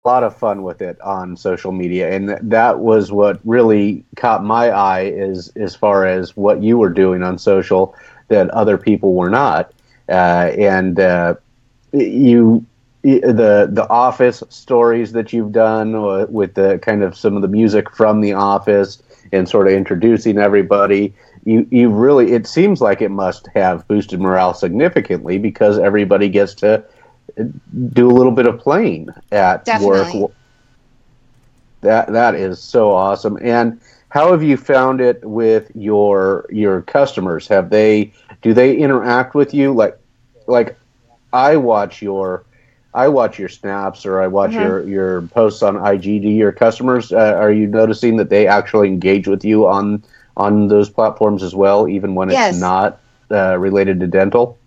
lot of fun with it on social media, and that was what really caught my eye is as far as what you were doing on social that other people were not. And you the Office stories that you've done with the kind of some of the music from The Office and sort of introducing everybody. You really, it seems like it must have boosted morale significantly because everybody gets to do a little bit of playing at Definitely. work. That is so awesome. And how have you found it with your customers? Do they interact with you like I watch your snaps or I watch your posts on IG? Do your customers are you noticing that they actually engage with you on those platforms as well, even when it's not related to dental?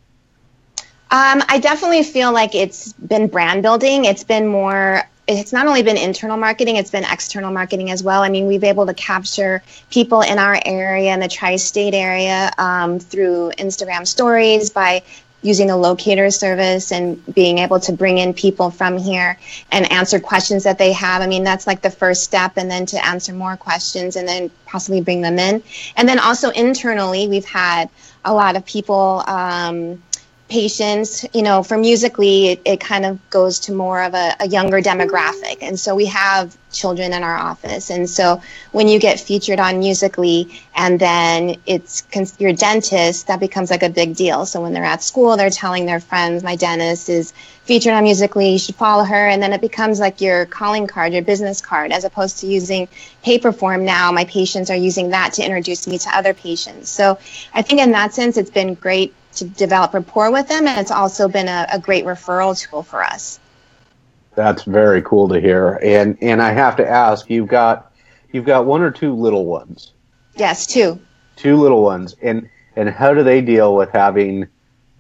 I definitely feel like it's been brand building. It's not only been internal marketing, it's been external marketing as well. I mean, we've been able to capture people in our area, in the tri-state area, through Instagram stories, by using the locator service and being able to bring in people from here and answer questions that they have. I mean, that's like the first step, and then to answer more questions and then possibly bring them in. And then also internally, we've had a lot of people, patients, for Musically, it kind of goes to more of a younger demographic. And so we have children in our office. And so when you get featured on Musically and then it's your dentist, that becomes like a big deal. So when they're at school, they're telling their friends, my dentist is featured on Musically, you should follow her. And then it becomes like your calling card, your business card, as opposed to using paper form. Now my patients are using that to introduce me to other patients. So I think in that sense, it's been great to develop rapport with them, and it's also been a great referral tool for us. That's very cool to hear. And I have to ask, you've got one or two little ones? Yes, two. Two little ones. And how do they deal with having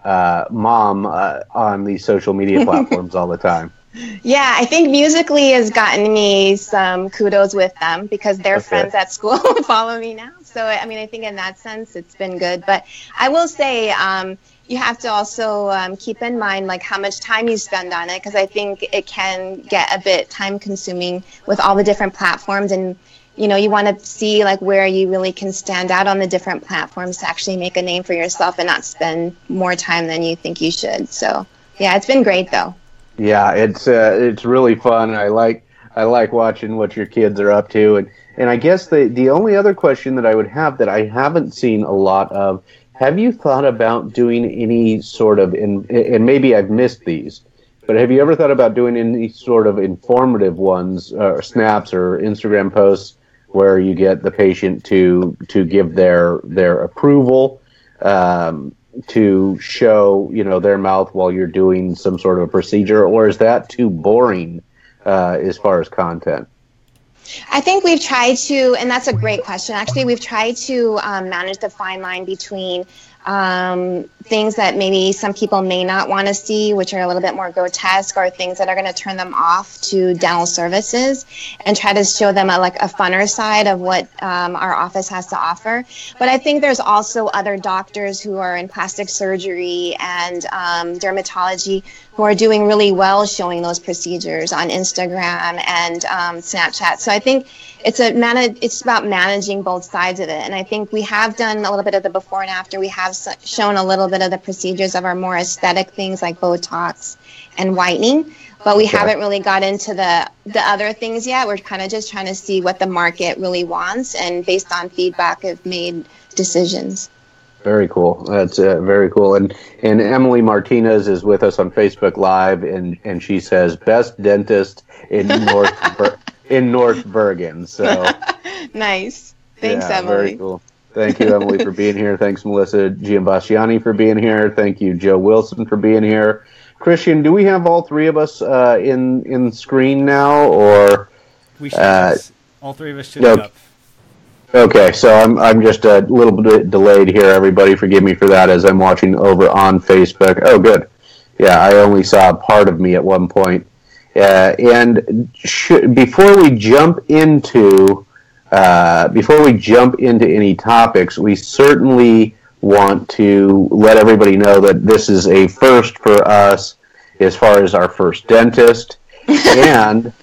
mom on these social media platforms all the time? Yeah, I think Musically has gotten me some kudos with them because their friends at school follow me now. So, I mean, I think in that sense, it's been good. But I will say you have to also keep in mind like how much time you spend on it, because I think it can get a bit time consuming with all the different platforms. And, you want to see like where you really can stand out on the different platforms to actually make a name for yourself and not spend more time than you think you should. So, yeah, it's been great, though. Yeah, it's really fun. I like watching what your kids are up to, and I guess the only other question that I would have that I haven't seen a lot of, have you thought about doing any sort of and maybe I've missed these, but have you ever thought about doing any sort of informative ones, or snaps or Instagram posts where you get the patient to give their approval? To show, their mouth while you're doing some sort of a procedure, or is that too boring as far as content? I think we've tried to, and that's a great question. Actually, we've tried to manage the fine line between things that maybe some people may not want to see, which are a little bit more grotesque, or things that are going to turn them off to dental services, and try to show them a funner side of what our office has to offer. But I think there's also other doctors who are in plastic surgery and dermatology who are doing really well showing those procedures on Instagram and Snapchat. So I think it's about managing both sides of it. And I think we have done a little bit of the before and after. We have shown a little bit of the procedures of our more aesthetic things like Botox and whitening, but we haven't really got into the other things yet. We're kind of just trying to see what the market really wants, and based on feedback have made decisions. Very cool. That's very cool. And Emily Martinez is with us on Facebook Live, and she says best dentist in North Bergen. So nice. Thanks, Emily. Very cool. Thank you, Emily, for being here. Thanks, Melissa Giambastiani, for being here. Thank you, Joe Wilson, for being here. Christian, do we have all three of us in screen now, or we should? All three of us should be up. Okay, so I'm just a little bit delayed here. Everybody, forgive me for that as I'm watching over on Facebook. Oh, good. Yeah, I only saw part of me at one point. Before we jump into any topics, we certainly want to let everybody know that this is a first for us as far as our first dentist, and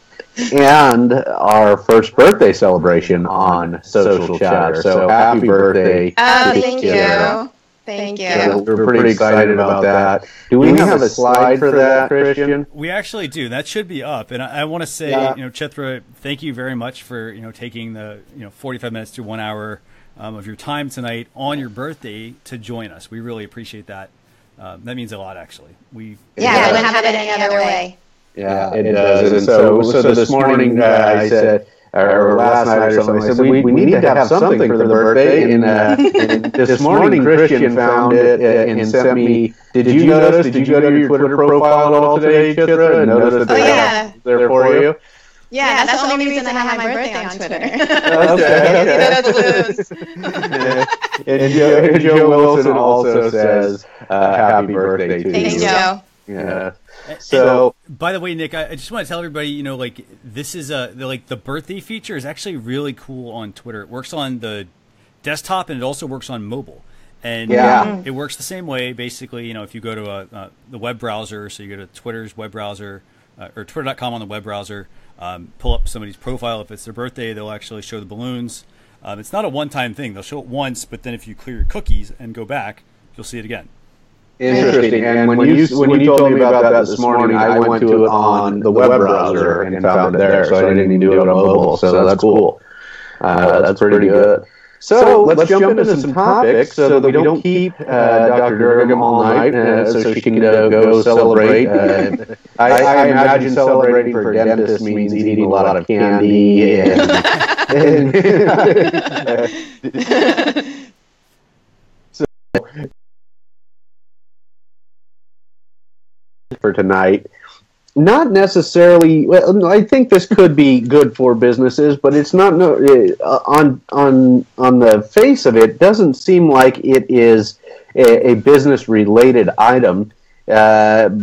and our first birthday celebration on Social Chatter. So happy birthday. Thank you. Thank you. So we're pretty excited about that. Do we have a slide for that, Christian? We actually do. That should be up. And I want to say, Chitra, thank you very much for, taking the, 45 minutes to 1 hour of your time tonight on your birthday to join us. We really appreciate that. That means a lot, actually. We wouldn't have it any other way. Yeah, it does. And so this morning I said, or last night or something, I said, we need to have something for the birthday. And this morning, Christian found it and sent me, did you go to your Twitter profile at all today, Chitra, and notice that they have there for you? Yeah, that's the only reason I have my birthday on Twitter. Okay. And Joe Wilson also says, happy birthday to you. Thanks, Joe. Yeah. So, by the way, Nick, I just want to tell everybody, this is the birthday feature is actually really cool on Twitter. It works on the desktop and it also works on mobile. And it works the same way, basically, if you go to the web browser, so you go to Twitter's web browser or twitter.com on the web browser, pull up somebody's profile. If it's their birthday, they'll actually show the balloons. It's not a one-time thing. They'll show it once, but then if you clear your cookies and go back, you'll see it again. Interesting. And when you told me about that this morning, I went to it on the web browser and found it there, so I didn't even do it on mobile. So that's cool. That's pretty good. So let's jump into some topics so that we don't keep Dr. Durgam all night, so she can go celebrate. I imagine celebrating for a dentist means eating a lot of candy for tonight. Not necessarily. Well, I think this could be good for businesses, but it's not. On the face of it, doesn't seem like it is a business related item, but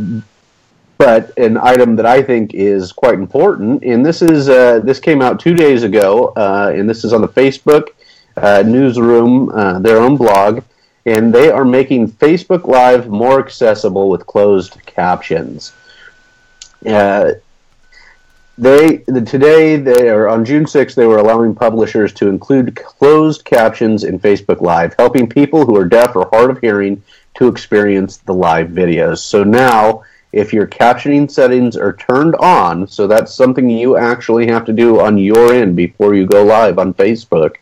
an item that I think is quite important. And this came out 2 days ago, and this is on the Facebook newsroom, their own blog. And they are making Facebook Live more accessible with closed captions. Today, on June 6th, they were allowing publishers to include closed captions in Facebook Live, helping people who are deaf or hard of hearing to experience the live videos. So now, if your captioning settings are turned on, so that's something you actually have to do on your end before you go live on Facebook,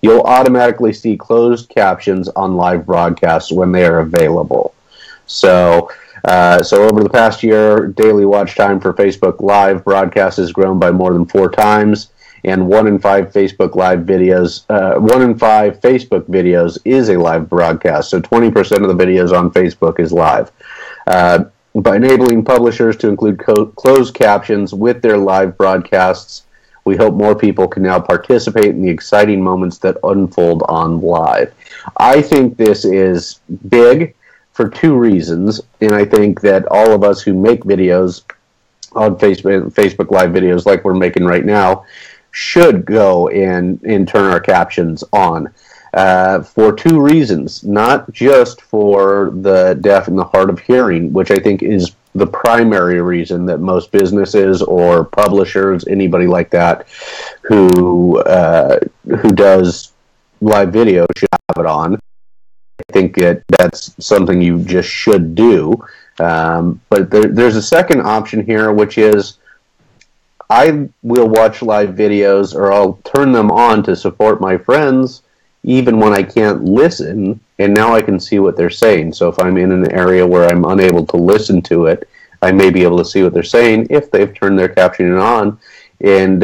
you'll automatically see closed captions on live broadcasts when they are available. So over the past year, daily watch time for Facebook Live broadcasts has grown by more than 4 times, and 1 in 5 Facebook videos is a live broadcast. So 20% of the videos on Facebook is live. By enabling publishers to include closed captions with their live broadcasts, we hope more people can now participate in the exciting moments that unfold on live. I think this is big for 2 reasons, and I think that all of us who make videos on Facebook Live videos like we're making right now should go and turn our captions on for 2 reasons. Not just for the deaf and the hard of hearing, which I think is the primary reason that most businesses or publishers, anybody like that who does live video should have it on. I think that's something you just should do. But there's a second option here, which is I will watch live videos or I'll turn them on to support my friends even when I can't listen, and now I can see what they're saying. So if I'm in an area where I'm unable to listen to it, I may be able to see what they're saying if they've turned their captioning on. And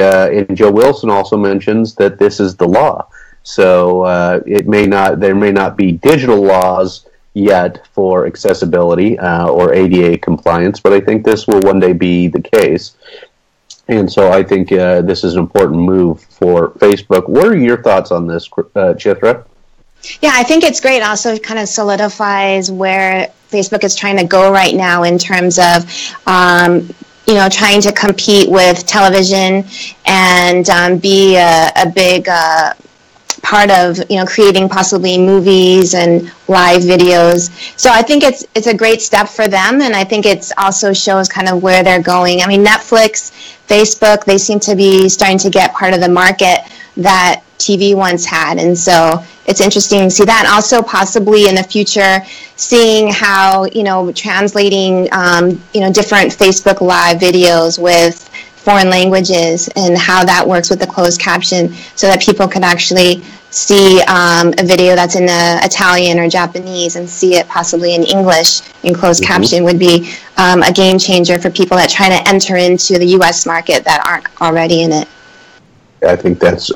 Joe Wilson also mentions that this is the law. So there may not be digital laws yet for accessibility or ADA compliance, but I think this will one day be the case. And so I think this is an important move for Facebook. What are your thoughts on this, Chitra? Yeah, I think it's great. Also, it kind of solidifies where Facebook is trying to go right now in terms of, trying to compete with television and be a big part of, creating possibly movies and live videos. So I think it's a great step for them, and I think it's also shows kind of where they're going. I mean, Netflix Facebook, they seem to be starting to get part of the market that TV once had. And so it's interesting to see that. And also possibly in the future, seeing how, translating, different Facebook Live videos with foreign languages and how that works with the closed caption so that people can actually see a video that's in Italian or Japanese and see it possibly in English in closed caption would be a game changer for people that try to enter into the U.S. market that aren't already in it. I think that's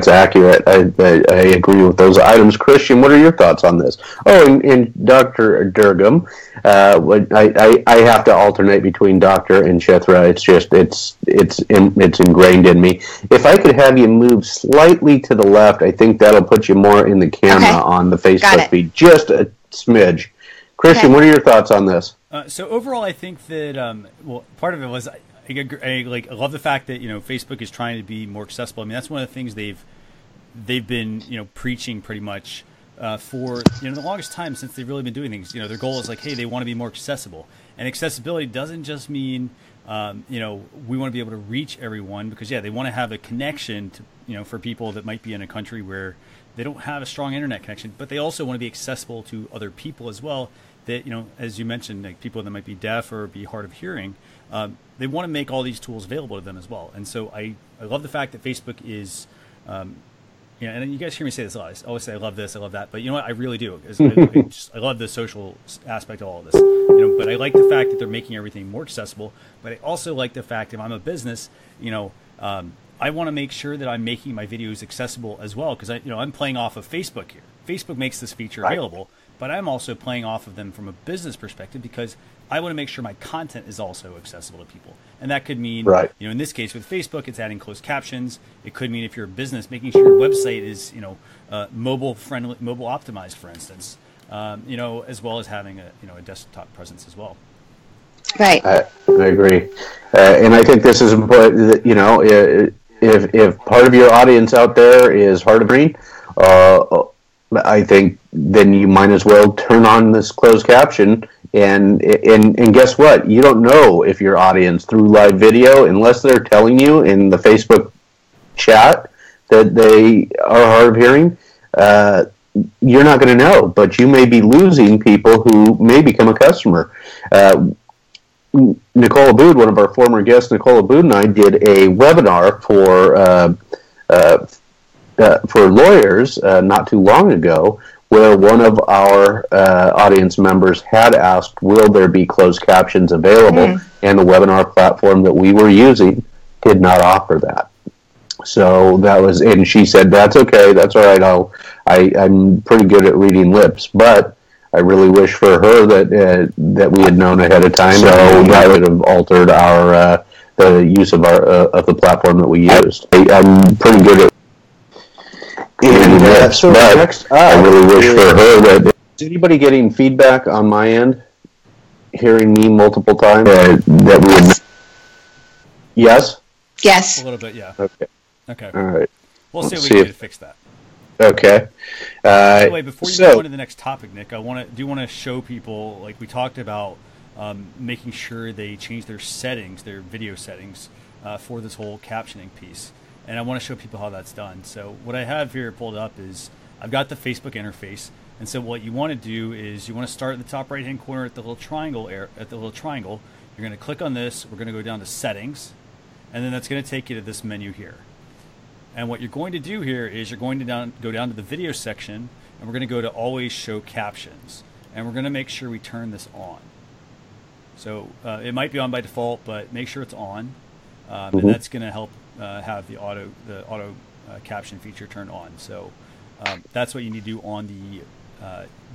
accurate. I agree with those items. Christian, what are your thoughts on this? Oh, and Dr. Durgam, I have to alternate between Doctor and Chethra. It's just it's ingrained in me. If I could have you move slightly to the left, I think that'll put you more in the camera on the Facebook feed, just a smidge. Christian, what are your thoughts on this? So overall, I think that part of it was. I love the fact that Facebook is trying to be more accessible. I mean, that's one of the things they've been preaching pretty much for the longest time since they've really been doing things. Their goal is hey, they want to be more accessible, and accessibility doesn't just mean we want to be able to reach everyone because they want to have a connection to for people that might be in a country where they don't have a strong internet connection, but they also want to be accessible to other people as well. That as you mentioned, people that might be deaf or be hard of hearing. They want to make all these tools available to them as well. And so I love the fact that Facebook is, and you guys hear me say this a lot. I always say I love this, I love that. But you know what? I really do. I love the social aspect of all of this. But I like the fact that they're making everything more accessible. But I also like the fact if I'm a business, I want to make sure that I'm making my videos accessible as well because I'm playing off of Facebook here. Facebook makes this feature available, but I'm also playing off of them from a business perspective because I want to make sure my content is also accessible to people. And that could mean, in this case with Facebook, it's adding closed captions. It could mean if you're a business, making sure your website is, mobile friendly, mobile optimized, for instance, as well as having a desktop presence as well. Right. I agree. And I think this is important, if part of your audience out there is hard of hearing, I think then you might as well turn on this closed caption and guess what? You don't know if your audience through live video, unless they're telling you in the Facebook chat that they are hard of hearing, you're not going to know, but you may be losing people who may become a customer. Nicole Abood, one of our former guests, Nicole Abood and I did a webinar for lawyers not too long ago, where one of our audience members had asked, will there be closed captions available? And the webinar platform that we were using did not offer that. So that was, and she said, that's okay, that's all right, I'm pretty good at reading lips, but I really wish for her that we had known ahead of time, so that would have altered our the use of the platform that we used. I'm pretty good at so next up, I really wish for her that. Is anybody getting feedback on my end? Hearing me multiple times that we would. Yes. Yes. A little bit, yeah. Okay. All right. We'll see what we can do to fix that. Okay. By the way, before you go into the next topic, Nick, I want to show people, like we talked about, making sure they change their settings, their video settings, for this whole captioning piece. And I want to show people how that's done. So what I have here pulled up is I've got the Facebook interface. And so what you want to do is you want to start in the top right-hand corner at the little triangle. You're going to click on this. We're going to go down to Settings, and then that's going to take you to this menu here. And what you're going to do here is you're going to go down to the video section, and we're going to go to Always Show Captions, and we're going to make sure we turn this on. So it might be on by default, but make sure it's on, and that's going to help have the auto caption feature turned on. So that's what you need to do on the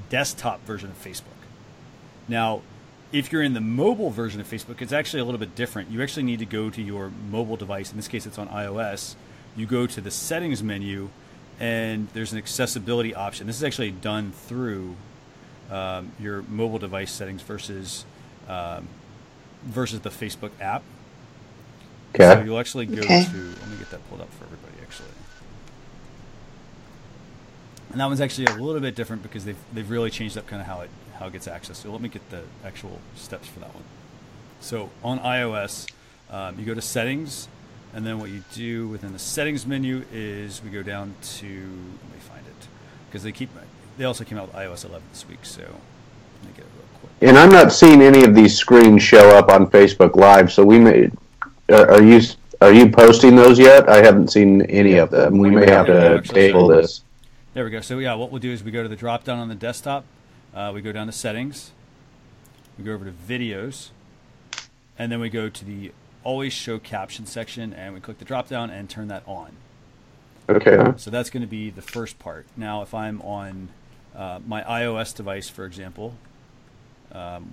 desktop version of Facebook. Now, if you're in the mobile version of Facebook, it's actually a little bit different. You actually need to go to your mobile device. In this case, it's on iOS. You go to the settings menu, and there's an accessibility option. This is actually done through your mobile device settings versus the Facebook app. Okay. So you'll actually go to, let me get that pulled up for everybody, actually. And that one's actually a little bit different because they've really changed up kind of how it gets accessed. So let me get the actual steps for that one. So on iOS, You go to settings, and then what you do within the settings menu is we go down to, let me find it, because they also came out with iOS 11 this week, so let me get it real quick. And I'm not seeing any of these screens show up on Facebook Live, so we may, are you posting those yet? I haven't seen any of them. We may have to table this. There we go. So yeah, what we'll do is we go to the drop down on the desktop, we go down to settings, we go over to videos, and then we go to the always show caption section, and we click the drop down and turn that on. Okay. So that's going to be the first part. Now, if I'm on my iOS device, for example,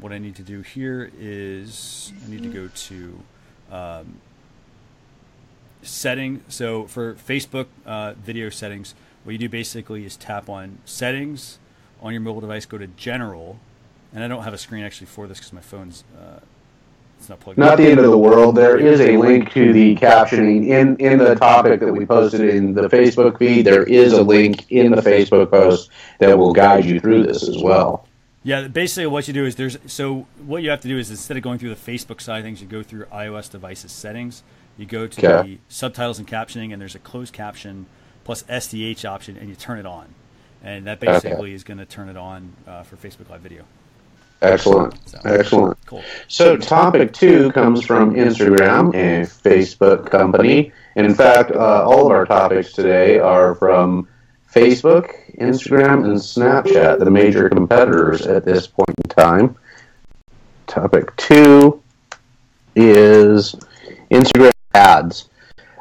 what I need to do here is I need to go to setting. So for Facebook video settings, what you do basically is tap on settings on your mobile device, go to general, and I don't have a screen actually for this because my phone's it's not plugged in. Not the end of the world. There is a link to the captioning in the topic that we posted in the Facebook feed. There is a link in the Facebook post that will guide you through this as well. Yeah, basically what you do is what you have to do is instead of going through the Facebook side of things, you go through iOS devices settings, you go to the subtitles and captioning, and there's a closed caption plus SDH option, and you turn it on. And that basically is going to turn it on for Facebook Live video. Excellent. Excellent. Cool. So topic 2 comes from Instagram, a Facebook company. And in fact, all of our topics today are from Facebook, Instagram, and Snapchat, the major competitors at this point in time. Topic 2 is Instagram ads.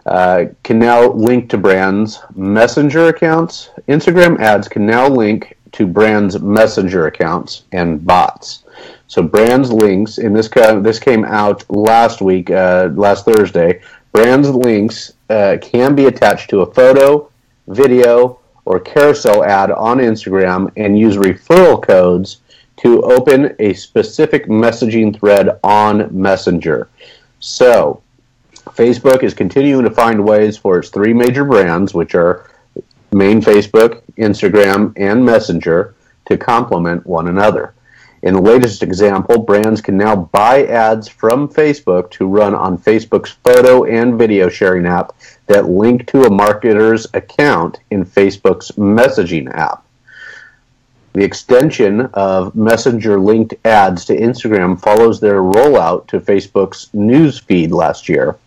Can now link to brands' messenger accounts. Instagram ads can now link to brands' messenger accounts and bots. So brands links, and this came out last week, last Thursday. Brands links can be attached to a photo, video, or carousel ad on Instagram and use referral codes to open a specific messaging thread on Messenger. So Facebook is continuing to find ways for its 3 major brands, which are main Facebook, Instagram, and Messenger, to complement one another. In the latest example, brands can now buy ads from Facebook to run on Facebook's photo and video sharing app that link to a marketer's account in Facebook's messaging app. The extension of Messenger-linked ads to Instagram follows their rollout to Facebook's news feed last year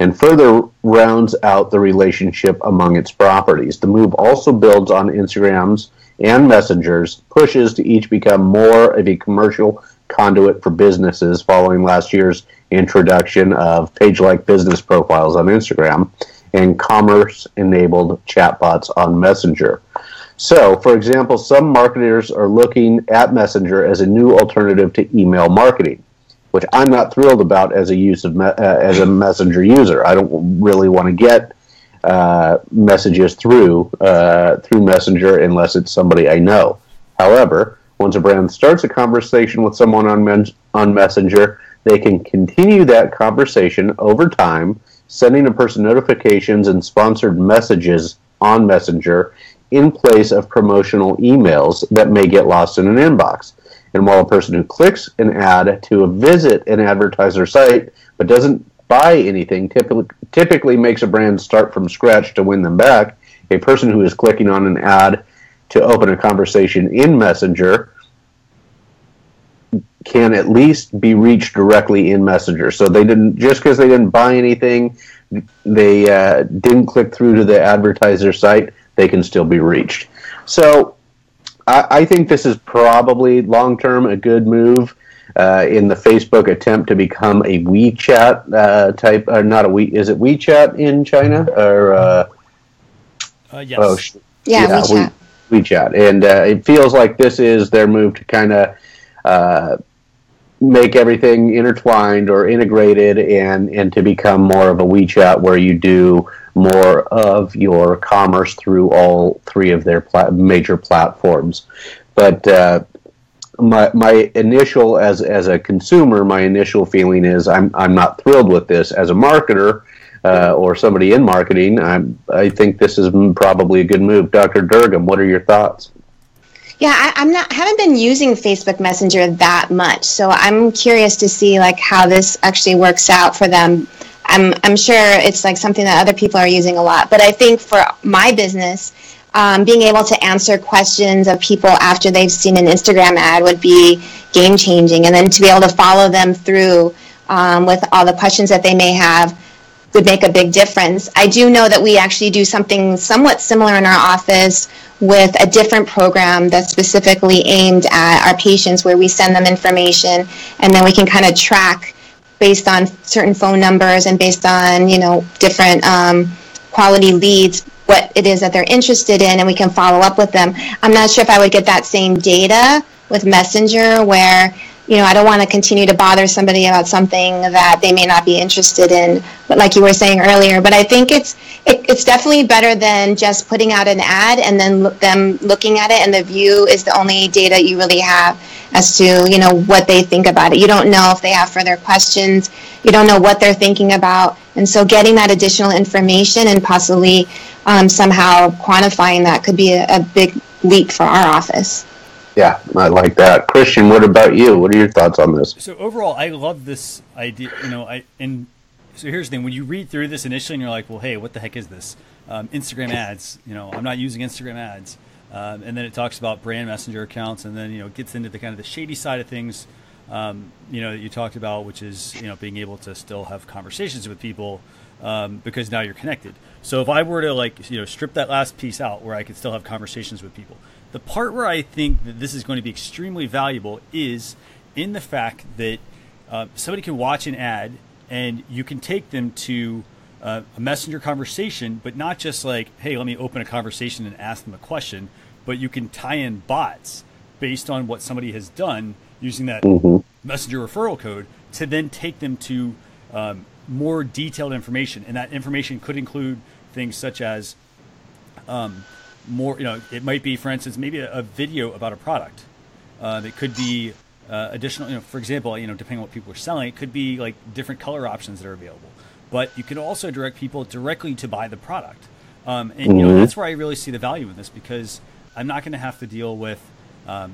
and further rounds out the relationship among its properties. The move also builds on Instagram's and Messenger's pushes to each become more of a commercial conduit for businesses following last year's introduction of page-like business profiles on Instagram and commerce-enabled chatbots on Messenger. So, for example, some marketers are looking at Messenger as a new alternative to email marketing, which I'm not thrilled about as a Messenger user. I don't really want to get messages through Messenger unless it's somebody I know. However, once a brand starts a conversation with someone on Messenger, they can continue that conversation over time, sending a person notifications and sponsored messages on Messenger in place of promotional emails that may get lost in an inbox. And while a person who clicks an ad to visit an advertiser site but doesn't buy anything typically makes a brand start from scratch to win them back, a person who is clicking on an ad to open a conversation in Messenger can at least be reached directly in Messenger. So they didn't, just because they didn't buy anything, they didn't click through to the advertiser site, they can still be reached. So I think this is probably long-term a good move in the Facebook attempt to become a WeChat type, or not a is it WeChat in China? Or yes. WeChat. WeChat. And it feels like this is their move to kind of make everything intertwined or integrated and to become more of a WeChat where you do more of your commerce through all 3 of their major platforms. But my initial, as a consumer, my initial feeling is I'm not thrilled with this. As a marketer or somebody in marketing, I think this is probably a good move. Dr. Durgam, what are your thoughts? Yeah, haven't been using Facebook Messenger that much, so I'm curious to see like how this actually works out for them. I'm sure it's like something that other people are using a lot, but I think for my business, being able to answer questions of people after they've seen an Instagram ad would be game changing, and then to be able to follow them through with all the questions that they may have would make a big difference. I do know that we actually do something somewhat similar in our office with a different program that's specifically aimed at our patients, where we send them information and then we can kind of track based on certain phone numbers and based on, different quality leads, what it is that they're interested in, and we can follow up with them. I'm not sure if I would get that same data with Messenger, where I don't want to continue to bother somebody about something that they may not be interested in, but like you were saying earlier. But I think it's definitely better than just putting out an ad and then them looking at it, and the view is the only data you really have as to, what they think about it. You don't know if they have further questions. You don't know what they're thinking about. And so getting that additional information and possibly somehow quantifying that could be a big leap for our office. Yeah, I like that. Christian, what about you? What are your thoughts on this? So overall, I love this idea. So here's the thing: when you read through this initially, and you're like, "Well, hey, what the heck is this? Instagram ads? I'm not using Instagram ads." And then it talks about brand messenger accounts, and then it gets into the kind of the shady side of things. That you talked about, which is being able to still have conversations with people because now you're connected. So if I were to strip that last piece out, where I could still have conversations with people. The part where I think that this is going to be extremely valuable is in the fact that somebody can watch an ad and you can take them to a messenger conversation, but not just like, hey, let me open a conversation and ask them a question, but you can tie in bots based on what somebody has done using that messenger referral code to then take them to more detailed information. And that information could include things such as more, it might be, for instance, maybe a video about a product. It could be additional, for example, depending on what people are selling, it could be like different color options that are available. But you can also direct people directly to buy the product. And that's where I really see the value in this, because I'm not going to have to deal with, I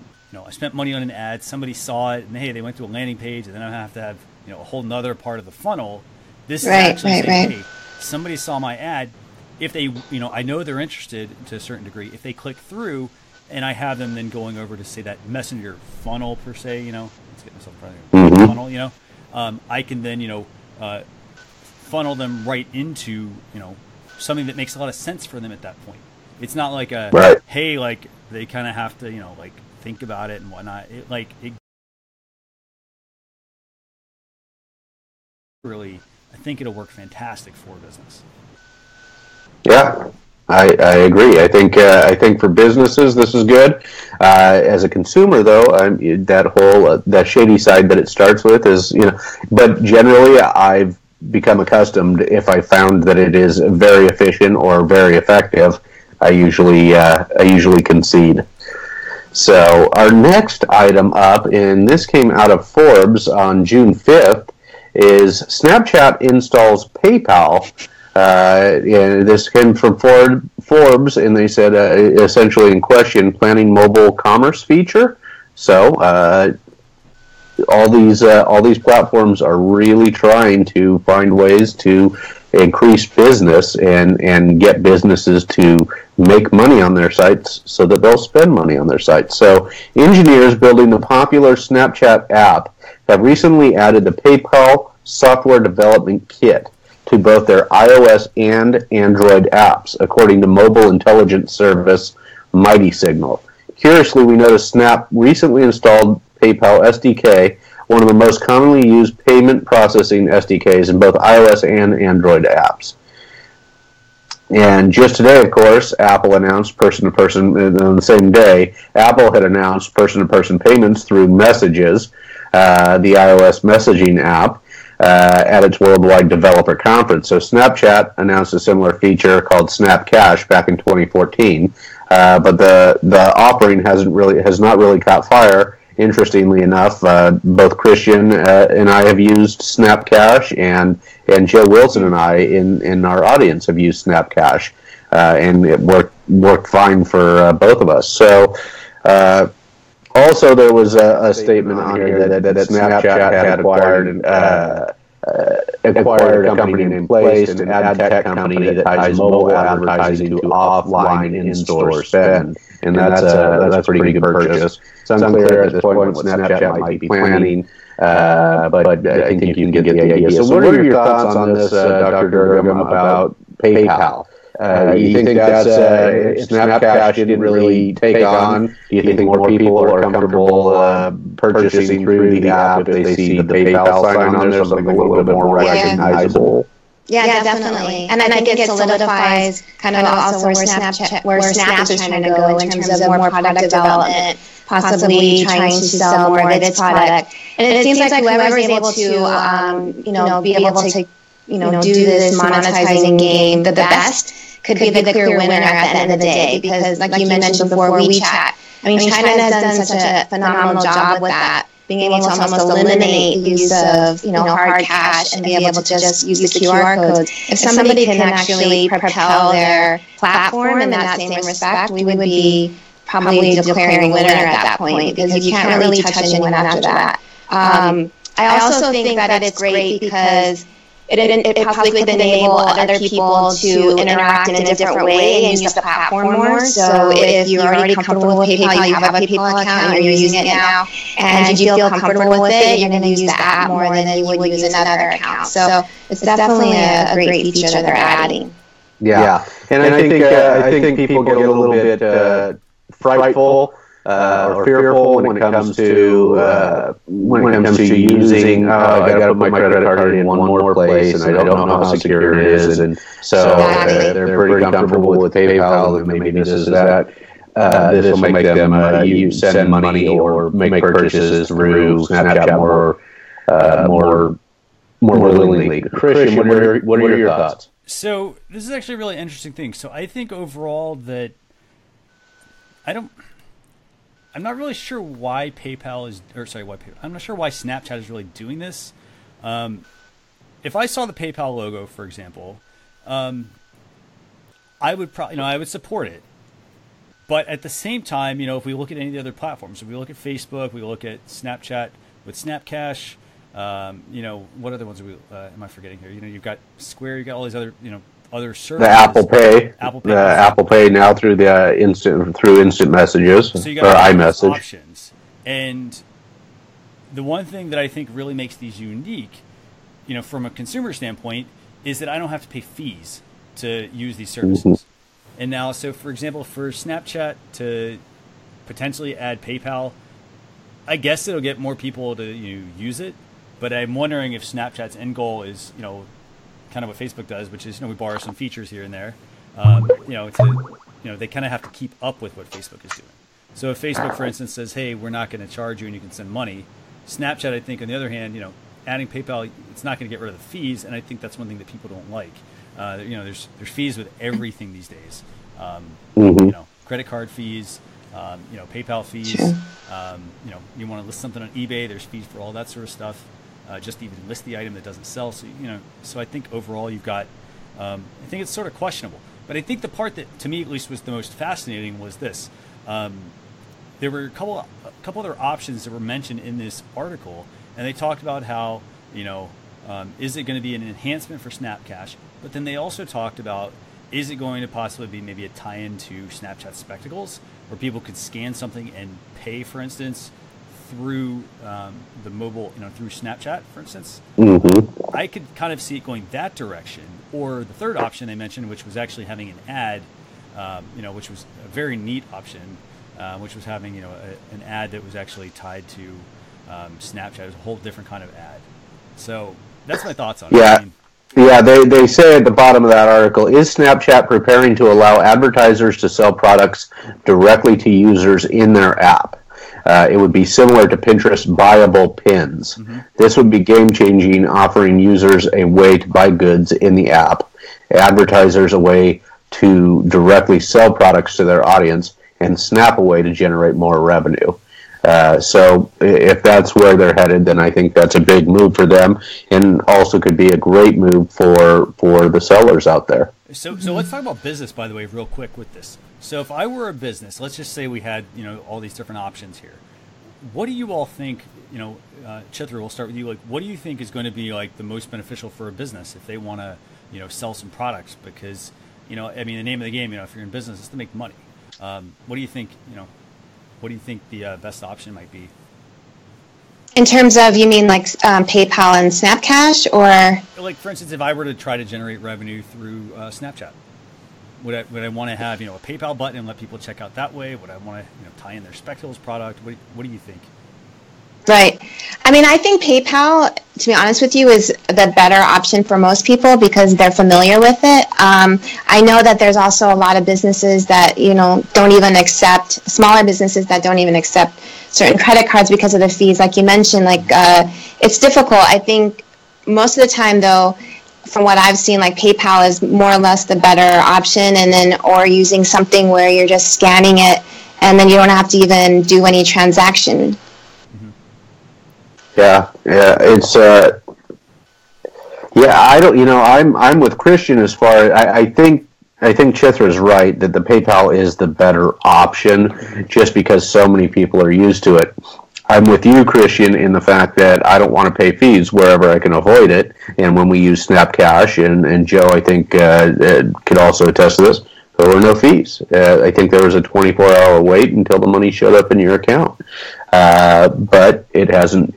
spent money on an ad, somebody saw it, and hey, they went to a landing page, and then I have to have, a whole nother part of the funnel. This is actually saying, hey, somebody saw my ad. If they, I know they're interested to a certain degree. If they click through, and I have them then going over to say that messenger funnel per se, let's get myself in front of funnel, I can then, funnel them right into, something that makes a lot of sense for them at that point. It's not like hey, like they kind of have to, think about it and whatnot. I think it'll work fantastic for business. Yeah, I agree. I think for businesses this is good. As a consumer, though, that whole that shady side that it starts with is but generally I've become accustomed. If I found that it is very efficient or very effective, I usually concede. So our next item up, and this came out of Forbes on June 5th, is Snapchat installs PayPal. And this came from Forbes, and they said essentially in question, planning mobile commerce feature. So all these platforms are really trying to find ways to increase business and get businesses to make money on their sites so that they'll spend money on their sites. So engineers building the popular Snapchat app have recently added the PayPal software development kit to both their iOS and Android apps, according to mobile intelligence service Mighty Signal. Curiously, we noticed Snap recently installed PayPal SDK, one of the most commonly used payment processing SDKs in both iOS and Android apps. And just today, of course, Apple announced person-to-person, on the same day, Apple had announced person-to-person payments through Messages, the iOS messaging app, at its worldwide developer conference. So Snapchat announced a similar feature called Snap Cash back in 2014, but the offering has not really caught fire. Interestingly enough, both Christian and I have used Snap Cash, and Joe Wilson and I in our audience have used Snap Cash, and it worked fine for both of us. So Also, there was a statement on here that Snapchat had acquired a company named Placed, an ad tech company that ties mobile advertising to offline in-store spend. And that's a pretty good purchase. It's unclear at this point what Snapchat might be planning, but I think you can get the idea. So what are your thoughts on this, Dr. Durgam, about PayPal? You think that's if Snapcash didn't really take on? Do you think more people are comfortable purchasing through the app if they see the PayPal sign on there, something a little bit more recognizable? Yeah, definitely. And I think it solidifies kind of also where Snap is trying to go in terms of more product development, possibly trying to sell more of its product. And it seems like whoever is able to, be able to, do this monetizing game the best could be the clear winner at the end of the day. Because like you mentioned before, WeChat, I mean, China has done such a phenomenal job with that, being able to almost eliminate the use of, hard cash and be able to just use the QR codes. If somebody can actually propel their platform in that same respect, we would be probably declaring winner at that point, because you can't really touch anyone after that. I also think that it's great because it possibly could enable other people to interact in a different way and use the platform more. So if you're already comfortable with PayPal, you have a PayPal account, and you're using it now, and you feel comfortable with it, you're going to use the app more than you would use another account. So it's definitely a great feature that they're adding. Yeah. And I think people get a little bit frightful or fearful when it comes to using. I got to put my credit card in one more place, and I don't know how secure it is, and so they're pretty comfortable with PayPal. And maybe this is that. This will make them you send money or make purchases through Snapchat more willingly. Christian, what are your thoughts? So this is actually a really interesting thing. So I think overall that I'm not really sure why I'm not sure why Snapchat is really doing this. If I saw the PayPal logo, for example, I would probably, I would support it. But at the same time, if we look at any of the other platforms, if we look at Facebook, we look at Snapchat with Snapcash, what other ones am I forgetting here? You've got Square, you've got all these other, other services. The Apple Pay now through the instant messages, so you or iMessage options. And the one thing that I think really makes these unique, from a consumer standpoint, is that I don't have to pay fees to use these services. Mm-hmm. And now, so for example, for Snapchat to potentially add PayPal, I guess it'll get more people to use it. But I'm wondering if Snapchat's end goal is, kind of what Facebook does, which is, we borrow some features here and there. They kind of have to keep up with what Facebook is doing. So if Facebook, for instance, says, hey, we're not going to charge you and you can send money, Snapchat, I think, on the other hand, adding PayPal, it's not going to get rid of the fees, and I think that's one thing that people don't like. There's fees with everything these days. Credit card fees, PayPal fees. You want to list something on eBay, there's fees for all that sort of stuff. Just to even list the item that doesn't sell. So, so I think overall you've got, I think it's sort of questionable. But I think the part that, to me at least, was the most fascinating was this. There were a couple other options that were mentioned in this article, and they talked about how, is it going to be an enhancement for Snapcash? But then they also talked about, is it going to possibly be maybe a tie-in to Snapchat Spectacles, where people could scan something and pay, for instance, through the mobile, through Snapchat, for instance. Mm-hmm. I could kind of see it going that direction. Or the third option they mentioned, which was actually having an ad, which was a very neat option, which was having, an ad that was actually tied to Snapchat. It was a whole different kind of ad. So that's my thoughts on it. Yeah, they say at the bottom of that article, is Snapchat preparing to allow advertisers to sell products directly to users in their app? It would be similar to Pinterest buyable pins. Mm-hmm. This would be game-changing, offering users a way to buy goods in the app, advertisers a way to directly sell products to their audience, and Snap a way to generate more revenue. So if that's where they're headed, then I think that's a big move for them, and also could be a great move for the sellers out there. So let's talk about business, by the way, real quick with this. So if I were a business, let's just say we had, all these different options here. What do you all think, Chitra, we'll start with you. Like, what do you think is going to be like the most beneficial for a business if they want to, sell some products? Because, the name of the game, if you're in business, is to make money. What do you think, what do you think the best option might be? In terms of, you mean like PayPal and Snapcash, or? Like, for instance, if I were to try to generate revenue through Snapchat, would I want to have, a PayPal button and let people check out that way? Would I want to, tie in their Spectacles product? What do you think? Right. I think PayPal, to be honest with you, is the better option for most people because they're familiar with it. I know that there's also a lot of businesses that, don't even accept, smaller businesses that don't even accept certain credit cards because of the fees. Like you mentioned, it's difficult. I think most of the time, though, from what I've seen, like PayPal is more or less the better option, or using something where you're just scanning it and then you don't have to even do any transaction. Yeah, it's I don't, I'm with Christian as far as I think Chitra is right that the PayPal is the better option just because so many people are used to it. I'm with you, Christian, in the fact that I don't want to pay fees wherever I can avoid it. And when we use Snapcash, and Joe, I think, could also attest to this, there were no fees. I think there was a 24-hour wait until the money showed up in your account. But it hasn't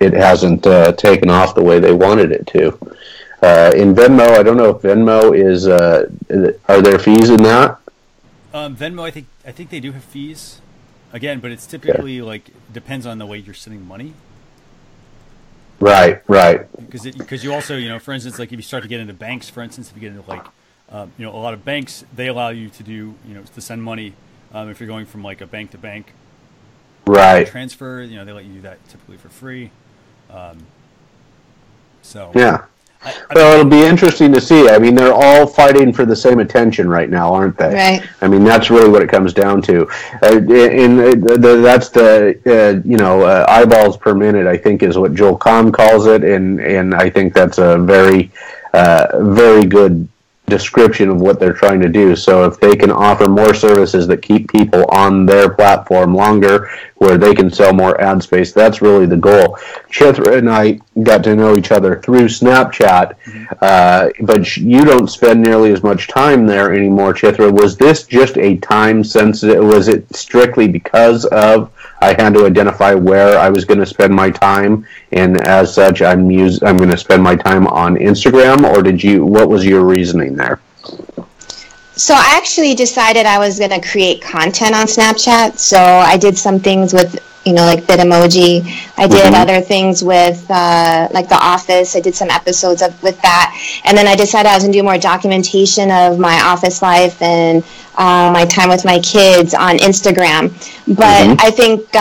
taken off the way they wanted it to. In Venmo, I don't know if Venmo is. Are there fees in that? Venmo, I think they do have fees. Again, but it's typically depends on the way you're sending money. Right. Because you also, for instance, like if you start to get into banks, for instance, if you get into a lot of banks, they allow you to do, to send money if you're going from a bank to bank. Right. Transfer, they let you do that typically for free. Yeah. Well, it'll be interesting to see. They're all fighting for the same attention right now, aren't they? Right. That's really what it comes down to. That's the eyeballs per minute, I think, is what Joel Comm calls it, and I think that's a very, very good description of what they're trying to do. So if they can offer more services that keep people on their platform longer, where they can sell more ad space, that's really the goal. Chitra and I got to know each other through Snapchat, but you don't spend nearly as much time there anymore, Chitra. Was this just a time sensitive? Was it strictly because of I had to identify where I was going to spend my time, and as such, I'm going to spend my time on Instagram, or what was your reasoning there? So I actually decided I was going to create content on Snapchat. So I did some things with, like Bitmoji. I did other things with, The Office. I did some episodes with that. And then I decided I was going to do more documentation of my office life and my time with my kids on Instagram. But I think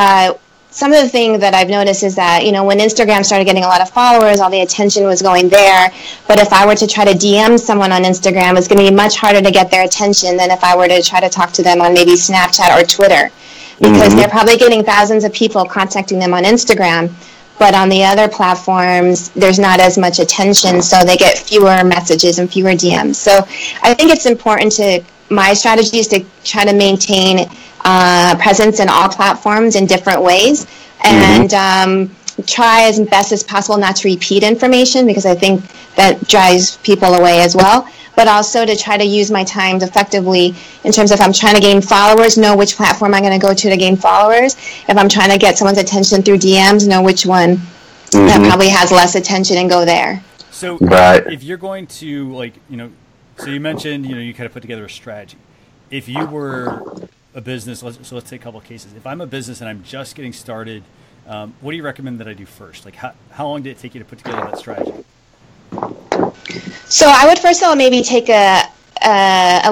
some of the things that I've noticed is that, when Instagram started getting a lot of followers, all the attention was going there. But if I were to try to DM someone on Instagram, it's going to be much harder to get their attention than if I were to try to talk to them on maybe Snapchat or Twitter. Because they're probably getting thousands of people contacting them on Instagram. But on the other platforms, there's not as much attention, so they get fewer messages and fewer DMs. So I think it's important my strategy is to try to maintain presence in all platforms in different ways, and try as best as possible not to repeat information, because I think that drives people away as well. But also to try to use my time effectively in terms of if I'm trying to gain followers, know which platform I'm going to go to gain followers. If I'm trying to get someone's attention through DMs, know which one that probably has less attention and go there. So if you're going to so you mentioned, you kind of put together a strategy. If you were a business, let's take a couple of cases. If I'm a business and I'm just getting started, what do you recommend that I do first? How long did it take you to put together that strategy? So I would first of all maybe take a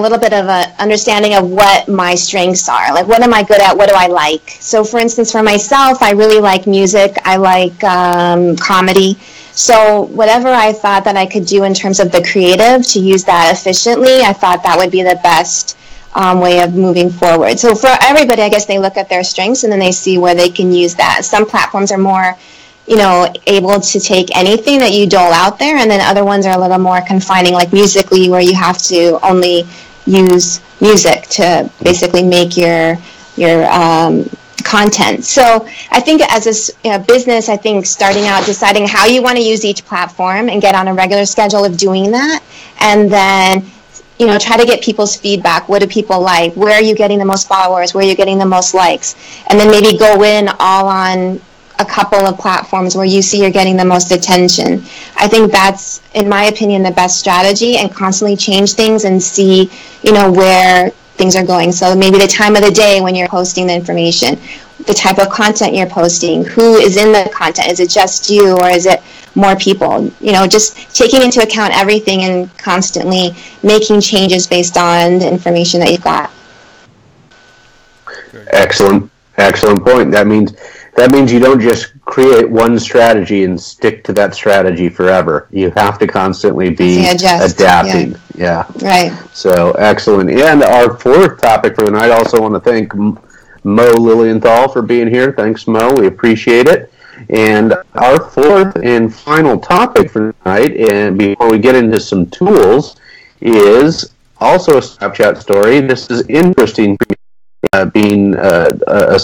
little bit of a understanding of what my strengths are. Like, what am I good at? What do I like? So for instance, for myself, I really like music. I like comedy. So whatever I thought that I could do in terms of the creative to use that efficiently, I thought that would be the best way of moving forward. So for everybody, I guess they look at their strengths and then they see where they can use that. Some platforms are more able to take anything that you dole out there, and then other ones are a little more confining, like Musically, where you have to only use music to basically make your content. So I think as a business, I think starting out, deciding how you want to use each platform and get on a regular schedule of doing that, and then try to get people's feedback. What do people like? Where are you getting the most followers? Where are you getting the most likes? And then maybe go in all on a couple of platforms where you see you're getting the most attention. I think that's, in my opinion, the best strategy, and constantly change things and see, where things are going. So maybe the time of the day when you're posting the information, the type of content you're posting, who is in the content. Is it just you, or is it more people? Just taking into account everything and constantly making changes based on the information that you've got. Excellent point. That means you don't just create one strategy and stick to that strategy forever. You have to constantly be adapting. Yeah. Right. So excellent. And our fourth topic for the night, I also want to thank Mo Lilienthal for being here. Thanks, Mo. We appreciate it. And our fourth and final topic for tonight, and before we get into some tools, is also a Snapchat story. This is interesting for me, being a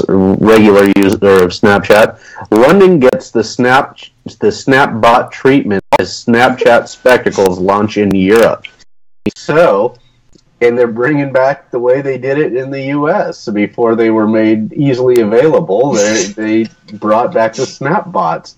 regular user of Snapchat. London gets the Snapbot treatment as Snapchat spectacles launch in Europe. So, and they're bringing back the way they did it in the U.S. Before they were made easily available. They brought back the Snapbots.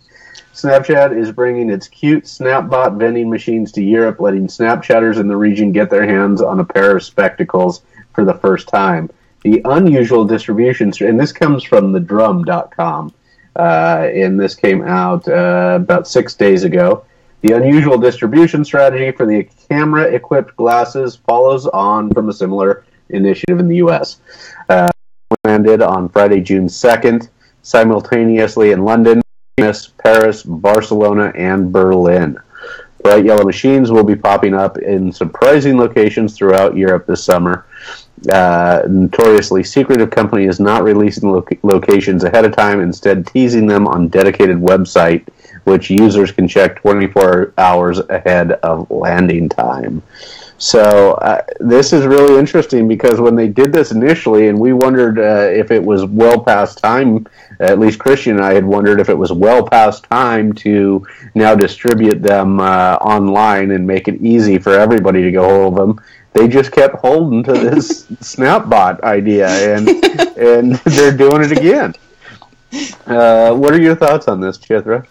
Snapchat is bringing its cute Snapbot vending machines to Europe, letting Snapchatters in the region get their hands on a pair of spectacles for the first time. The unusual distribution, and this comes from thedrum.com, and this came out about 6 days ago. The unusual distribution strategy for the camera-equipped glasses follows on from a similar initiative in the U.S. Landed on Friday, June 2nd, simultaneously in London, Paris, Barcelona, and Berlin. Bright yellow machines will be popping up in surprising locations throughout Europe this summer. Notoriously secretive company is not releasing locations ahead of time, instead teasing them on dedicated website, which users can check 24 hours ahead of landing time. So this is really interesting, because when they did this initially, and we wondered if it was well past time, at least Christian and I had wondered if it was well past time to now distribute them online and make it easy for everybody to go hold of them. They just kept holding to this Snapbot idea, and they're doing it again. What are your thoughts on this, Chitra?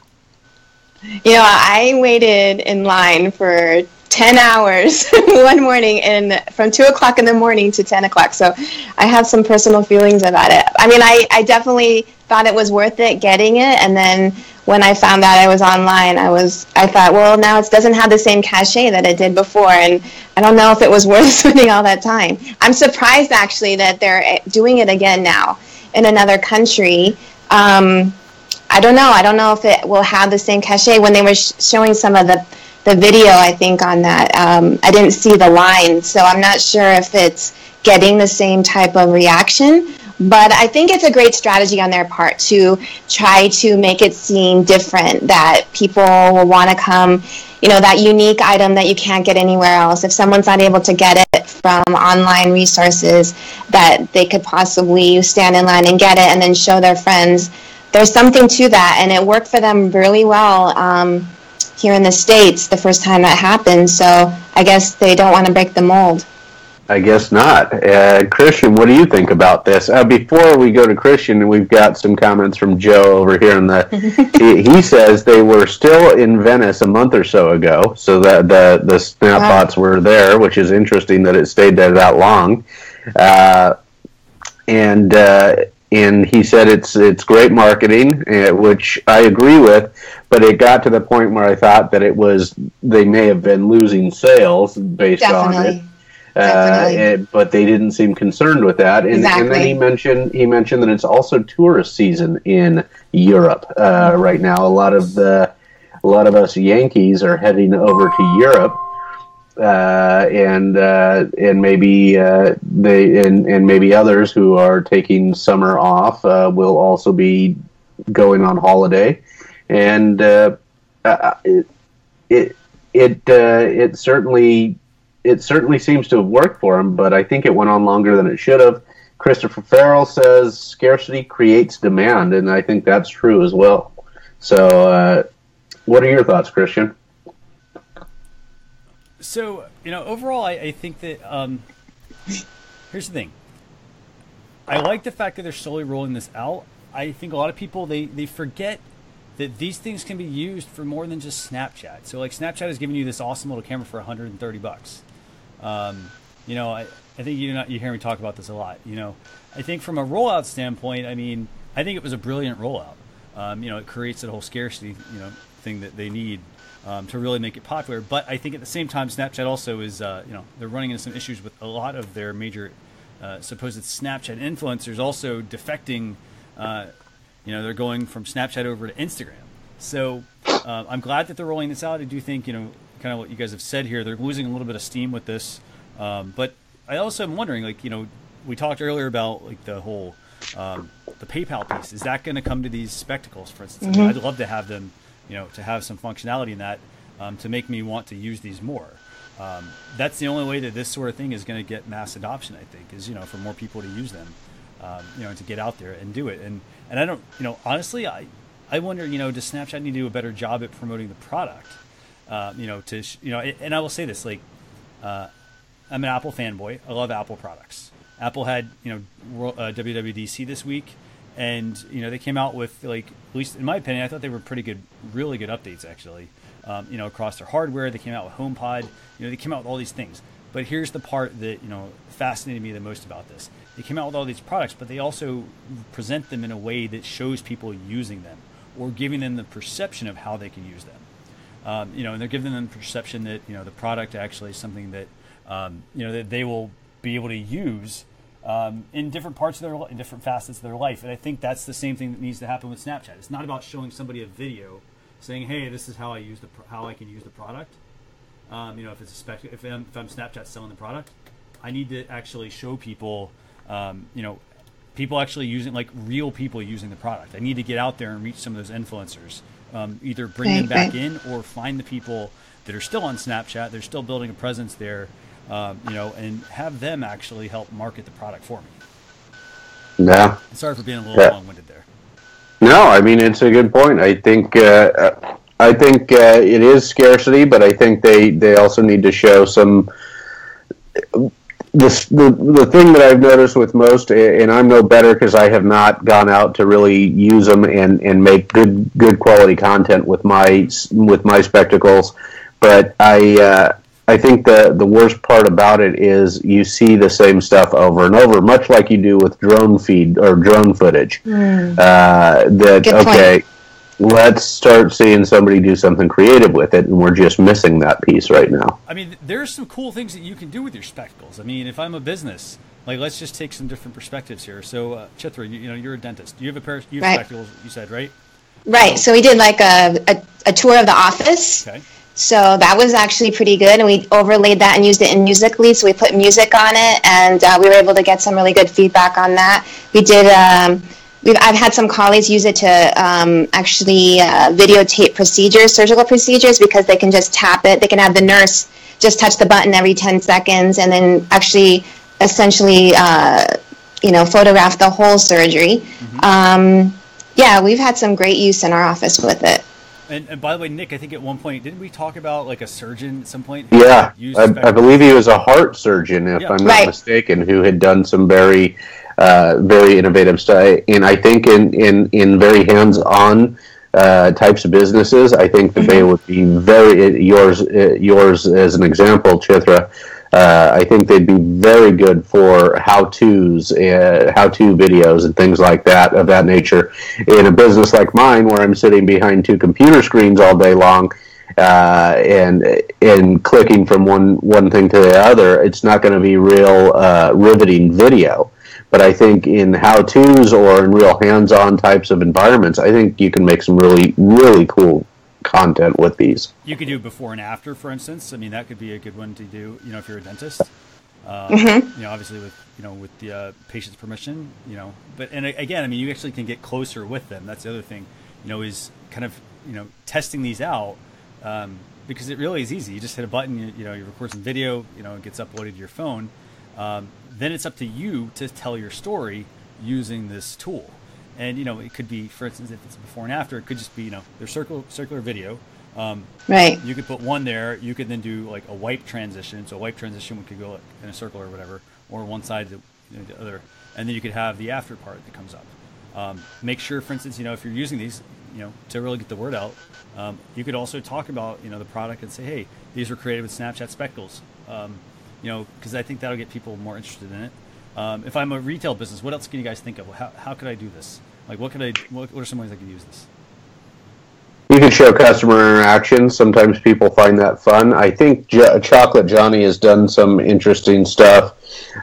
I waited in line for 10 hours one morning, and from 2 o'clock in the morning to 10 o'clock. So I have some personal feelings about it. I mean, I definitely thought it was worth it getting it. And then when I found out I was online, I thought, well, now it doesn't have the same cachet that it did before. And I don't know if it was worth spending all that time. I'm surprised, actually, that they're doing it again now in another country. I don't know. I don't know if it will have the same cachet. When they were showing some of the video, I think, on that, I didn't see the line, so I'm not sure if it's getting the same type of reaction. But I think it's a great strategy on their part to try to make it seem different, that people will want to come, that unique item that you can't get anywhere else. If someone's not able to get it from online resources, that they could possibly stand in line and get it and then show their friends. There's something to that, and it worked for them really well here in the States the first time that happened. So I guess they don't want to break the mold. I guess not. Christian, what do you think about this? Before we go to Christian, we've got some comments from Joe over here in the. He says they were still in Venice a month or so ago, so that the Snapbots were there, which is interesting that it stayed there that long. And he said it's great marketing, which I agree with, but it got to the point where I thought that they may have been losing sales based on it. But they didn't seem concerned with that. And, and then he mentioned that it's also tourist season in Europe right now. A lot of us Yankees are heading over to Europe. And maybe maybe others who are taking summer off will also be going on holiday, and it certainly seems to have worked for him. But I think it went on longer than it should have. Christopher Farrell says scarcity creates demand, and I think that's true as well. So, what are your thoughts, Christian? So, overall, I think that here's the thing. I like the fact that they're slowly rolling this out. I think a lot of people, they forget that these things can be used for more than just Snapchat. So, like, Snapchat is giving you this awesome little camera for $130. I think you hear me talk about this a lot. I think from a rollout standpoint, I think it was a brilliant rollout. It creates that whole scarcity, thing that they need to really make it popular. But I think at the same time, Snapchat also is, they're running into some issues with a lot of their major supposed Snapchat influencers also defecting. They're going from Snapchat over to Instagram. So I'm glad that they're rolling this out. I do think, kind of what you guys have said here, they're losing a little bit of steam with this. But I also am wondering, we talked earlier about the whole the PayPal piece. Is that going to come to these spectacles, for instance? I'd love to have them, to have some functionality in that to make me want to use these more. That's the only way that this sort of thing is going to get mass adoption, I think, is, for more people to use them, to get out there and do it. And I don't, honestly, I wonder, does Snapchat need to do a better job at promoting the product? And I will say this, I'm an Apple fanboy. I love Apple products. Apple had, WWDC this week, and, they came out with, at least in my opinion, I thought they were pretty good, really good updates, actually, across their hardware. They came out with HomePod. They came out with all these things. But here's the part that, fascinated me the most about this. They came out with all these products, but they also present them in a way that shows people using them or giving them the perception of how they can use them. And they're giving them the perception that, the product actually is something that, that they will be able to use in different parts of in different facets of their life. And I think that's the same thing that needs to happen with Snapchat. It's not about showing somebody a video saying, "Hey, this is how I can use the product." If it's if I'm Snapchat selling the product, I need to actually show people, people actually using, real people using the product. I need to get out there and reach some of those influencers, either bring them back in or find the people that are still on Snapchat. They're still building a presence there. And have them actually help market the product for me. Yeah. Sorry for being a little long-winded there. No, it's a good point. I think it is scarcity, but I think they also need to show some. The thing that I've noticed with most, and I'm no better because I have not gone out to really use them and make good quality content with my spectacles, but I think the worst part about it is you see the same stuff over and over, much like you do with drone feed or drone footage. Let's start seeing somebody do something creative with it, and we're just missing that piece right now. There's some cool things that you can do with your spectacles. If I'm a business, let's just take some different perspectives here. So, Chitra, you're a dentist. You have a pair of spectacles, you said, right? Right. So we did a tour of the office. Okay. So that was actually pretty good, and we overlaid that and used it in Musical.ly. So we put music on it, and we were able to get some really good feedback on that. We did. I've had some colleagues use it to actually videotape surgical procedures, because they can just tap it. They can have the nurse just touch the button every 10 seconds, and then actually, essentially, photograph the whole surgery. Mm-hmm. We've had some great use in our office with it. And by the way, Nick, I think at one point, didn't we talk about a surgeon at some point? Yeah, I believe he was a heart surgeon, if I'm not mistaken, who had done some very innovative stuff. And I think in very hands-on types of businesses, I think that they would be yours as an example, Chitra. I think they'd be very good for how-tos, how-to videos and things like that, of that nature. In a business like mine, where I'm sitting behind two computer screens all day long, and clicking from one thing to the other, it's not going to be real riveting video. But I think in how-tos or in real hands-on types of environments, I think you can make some really, really cool content with these. You could do before and after, for instance. That could be a good one to do, if you're a dentist. Obviously with the patient's permission, but again, you actually can get closer with them. That's the other thing, is kind of testing these out, because it really is easy. You just hit a button, you record some video, it gets uploaded to your phone. Then it's up to you to tell your story using this tool. And, it could be, for instance, if it's before and after, it could just be, there's circular video. Right. You could put one there. You could then do like a wipe transition. So a wipe transition, we could go in a circle or whatever, or one side to the other. And then you could have the after part that comes up. Make sure, for instance, if you're using these, to really get the word out, you could also talk about, the product and say, hey, these were created with Snapchat Spectacles. Because I think that'll get people more interested in it. If I'm a retail business, what else can you guys think of? How could I do this? Like, what are some ways I could use this? You can show customer interactions. Sometimes people find that fun. I think Chocolate Johnny has done some interesting stuff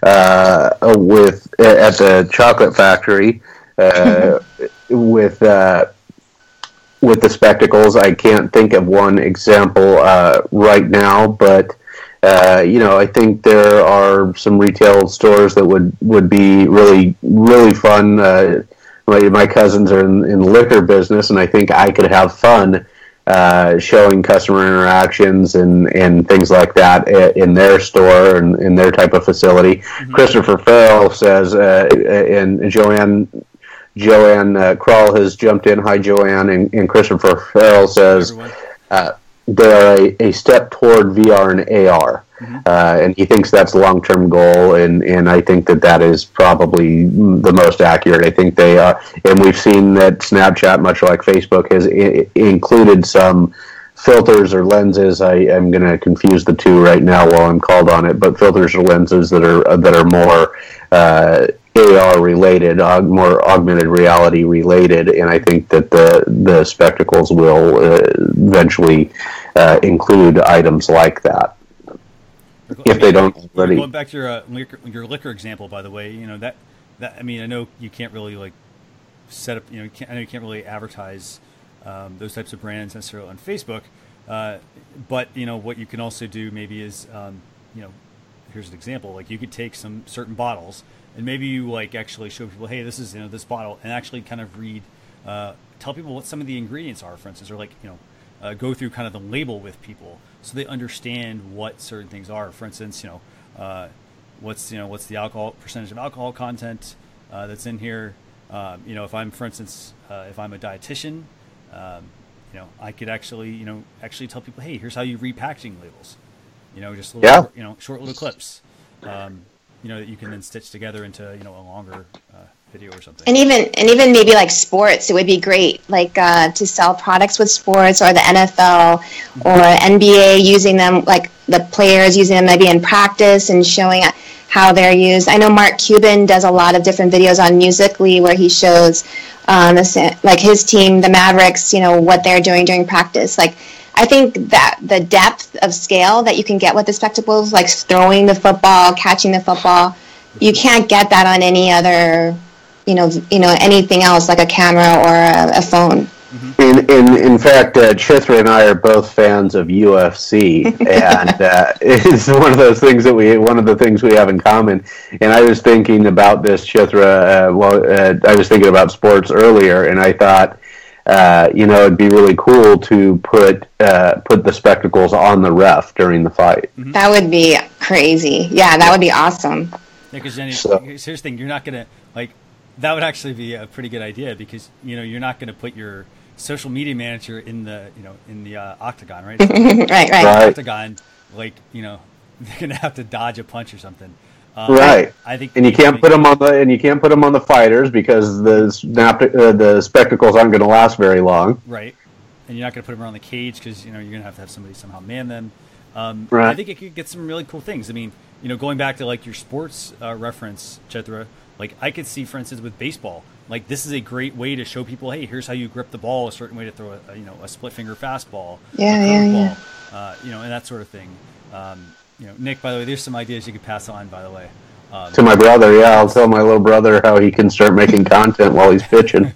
with at the Chocolate Factory with the spectacles. I can't think of one example right now, but I think there are some retail stores that would be really, really fun. My cousins are in the liquor business, and I think I could have fun showing customer interactions and things like that in their store and in their type of facility. Mm-hmm. Christopher Farrell says, and Joanne Kroll has jumped in. Hi, Joanne. And Christopher Farrell says, they're a step toward VR and AR. Mm-hmm. And he thinks that's a long-term goal, and I think that is probably the most accurate. I think they are, and we've seen that Snapchat, much like Facebook, has included some filters or lenses. I'm going to confuse the two right now while I'm called on it, but filters or lenses that are more AR related, more augmented reality related, and I think that the spectacles will eventually include items like that. If they don't already. Going back to your liquor example, by the way, that I know you can't really like set up. I know you can't really advertise those types of brands necessarily on Facebook, but what you can also do maybe is here's an example. Like you could take some certain bottles and maybe you like actually show people, hey, this is this bottle, and actually kind of read, tell people what some of the ingredients are, for instance, or like go through kind of the label with people so they understand what certain things are. For instance, what's the alcohol percentage of alcohol content that's in here. If I'm, for instance, if I'm a dietitian, I could actually tell people, hey, here's how you read packaging labels. Just little, short little clips. That you can then stitch together into a longer video or something. And even maybe like sports, it would be great like to sell products with sports, or the NFL or NBA, using them, like the players using them maybe in practice and showing how they're used. I know Mark Cuban does a lot of different videos on Musical.ly where he shows like his team, the Mavericks, what they're doing during practice. Like I think that the depth of scale that you can get with the spectacles, like throwing the football, catching the football, you can't get that on any other, anything else like a camera or a phone. Mm-hmm. In fact, Chithra and I are both fans of UFC, and it's one of the things we have in common. And I was thinking about this, Chithra. I was thinking about sports earlier, and I thought, it'd be really cool to put the spectacles on the ref during the fight. Mm-hmm. That would be crazy. Yeah, that would be awesome. Yeah, because here's the thing: you're not gonna like. That would actually be a pretty good idea, because you're not gonna put your social media manager in the octagon, right? right. Octagon, like they're gonna have to dodge a punch or something. Right. I think, and you can't put them on the fighters, because the spectacles aren't going to last very long. Right. And you're not going to put them around the cage, because you're going to have somebody somehow man them. Right. I think it could get some really cool things. I mean, going back to like your sports reference, Chithra, like I could see, for instance, with baseball, like this is a great way to show people, hey, here's how you grip the ball, a certain way to throw a split finger fastball, yeah. And that sort of thing. Nick, by the way, there's some ideas you could pass on, by the way. To my brother, yeah. I'll tell my little brother how he can start making content while he's pitching.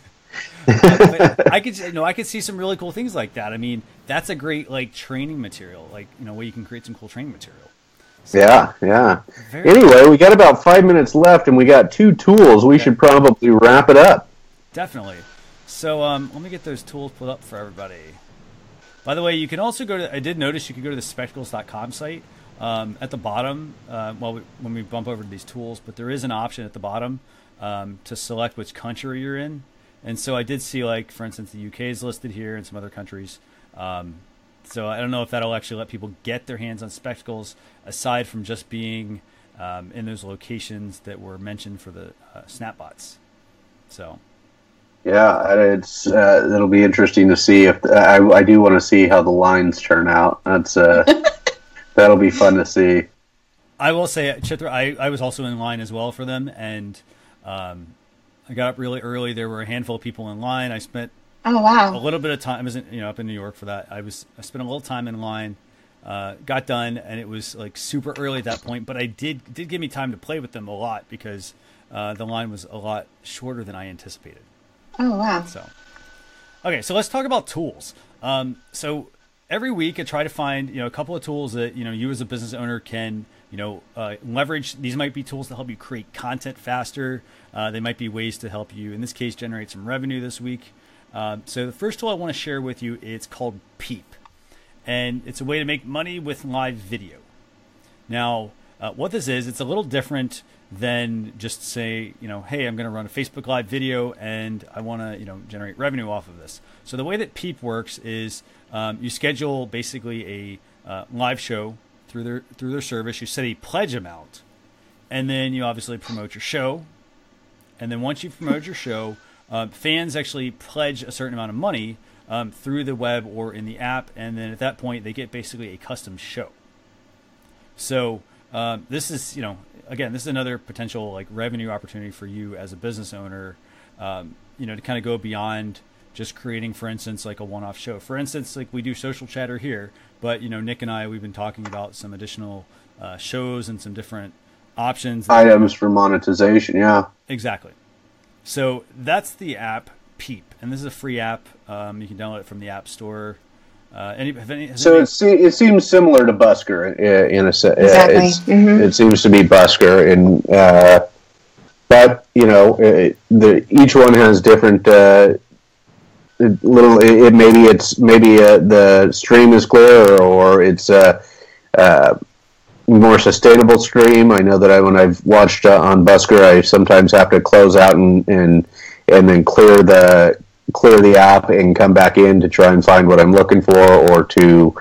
But I could see some really cool things like that. I mean, that's a great like training material, like where you can create some cool training material. So, yeah. Anyway, we got about 5 minutes left, and we got 2 tools. We should probably wrap it up. Definitely. So let me get those tools put up for everybody. By the way, you can also go to, I did notice you could go to the spectacles.com site at the bottom when we bump over to these tools, but there is an option at the bottom to select which country you're in. And so I did see, like, for instance, the UK is listed here and some other countries. So I don't know if that'll actually let people get their hands on spectacles aside from just being in those locations that were mentioned for the Snapbots. So. Yeah, it'll be interesting to see if I do want to see how the lines turn out. That's that'll be fun to see. I will say, Chitra, I was also in line as well for them, and I got up really early. There were a handful of people in line. I spent a little bit of time. I was up in New York for that. I spent a little time in line. Got done, and it was like super early at that point. But I did give me time to play with them a lot because the line was a lot shorter than I anticipated. Oh, wow. So, okay, so let's talk about tools. So every week I try to find, a couple of tools that, you as a business owner can, leverage. These might be tools to help you create content faster. They might be ways to help you, in this case, generate some revenue this week. So the first tool I want to share with you, it's called Peep. And it's a way to make money with live video. Now, what this is, it's a little different than just say, hey, I'm going to run a Facebook Live video and I want to, generate revenue off of this. So the way that Peep works is you schedule basically a live show through their service. You set a pledge amount, and then you obviously promote your show. And then once you promote your show, fans actually pledge a certain amount of money through the web or in the app, and then at that point they get basically a custom show. So this is, again, this is another potential like revenue opportunity for you as a business owner, to kind of go beyond just creating, for instance, like a one-off show. For instance, like we do Social Chatter here, but Nick and I, we've been talking about some additional shows and some different options. Items for monetization, yeah. Exactly. So that's the app Peep, and this is a free app. You can download it from the App Store. It seems similar to Busker in a sense. Exactly. It seems to be Busker, but each one has different little. Maybe the stream is clear, or it's more sustainable stream. I know that when I've watched on Busker, I sometimes have to close out and then clear the app and come back in to try and find what I'm looking for, or to,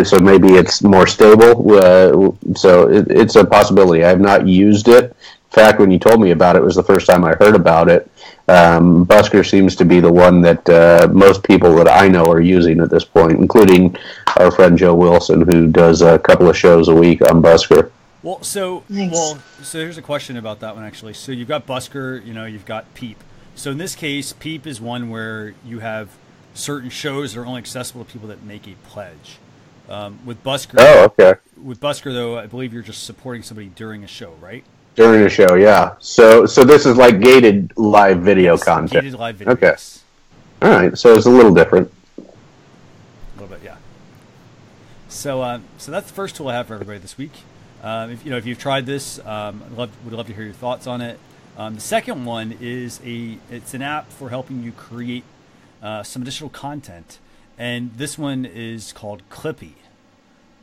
so maybe it's more stable. So it's a possibility. I have not used it. In fact, when you told me about it, it was the first time I heard about it. Busker seems to be the one that most people that I know are using at this point, including our friend Joe Wilson, who does a couple of shows a week on Busker. Well, so here's a question about that one, actually. So you've got Busker, you've got Peep. So in this case, Peep is one where you have certain shows that are only accessible to people that make a pledge. With Busker, With Busker, though, I believe you're just supporting somebody during a show, right? During a show, yeah. So this is like gated live video content. Gated live video. Okay. Yes. All right. So it's a little different. A little bit, yeah. So that's the first tool I have for everybody this week. If you've tried this, would love to hear your thoughts on it. The second one is it's an app for helping you create some additional content, and this one is called Clippy,